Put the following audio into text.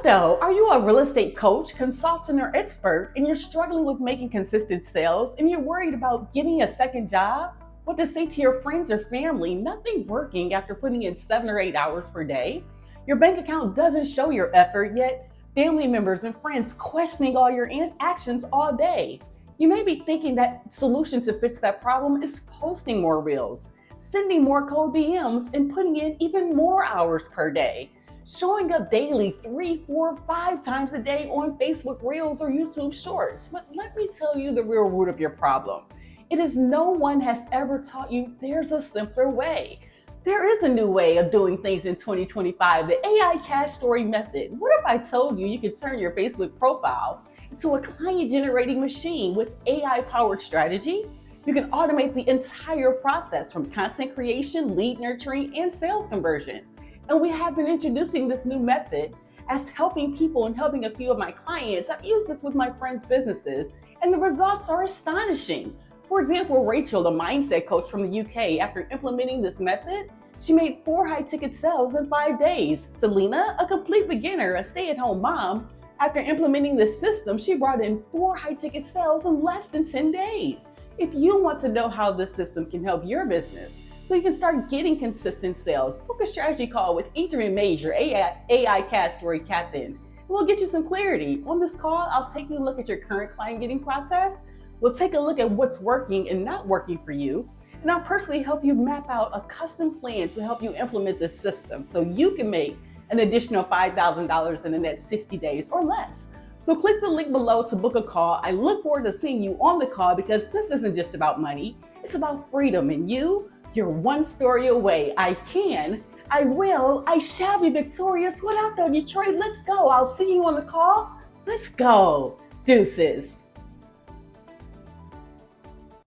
know, are you a real estate coach, consultant, or expert, and you're struggling with making consistent sales, and you're worried about getting a second job? What to say to your friends or family? Nothing working after putting in 7 or 8 hours per day? Your bank account doesn't show your effort, yet family members and friends questioning all your actions all day. You may be thinking that solution to fix that problem is posting more reels, sending more cold DMs, and putting in even more hours per day. Showing up daily 3, 4, 5 times a day on Facebook Reels or YouTube Shorts. But let me tell you the real root of your problem. It is no one has ever taught you there's a simpler way. There is a new way of doing things in 2025, the AI cash story method. What if I told you you could turn your Facebook profile into a client generating machine with AI powered strategy? You can automate the entire process from content creation, lead nurturing, and sales conversion. And we have been introducing this new method as helping people and helping a few of my clients. I've used this with my friends' businesses, and the results are astonishing. For example, Rachel, the mindset coach from the UK, after implementing this method, she made 4 high-ticket sales in 5 days. Selena, a complete beginner, a stay-at-home mom, after implementing this system, she brought in 4 high-ticket sales in less than 10 days. If you want to know how this system can help your business, so you can start getting consistent sales, book a strategy call with Adrian Major, AI Cash Story Captain, and we'll get you some clarity. On this call, I'll take a look at your current client getting process. We'll take a look at what's working and not working for you, and I'll personally help you map out a custom plan to help you implement this system so you can make an additional $5,000 in the next 60 days or less. So click the link below to book a call. I look forward to seeing you on the call because this isn't just about money, it's about freedom, and you're one story away. I can, I will, I shall be victorious. What up though, Detroit? Let's go. I'll see you on the call. Let's go. Deuces.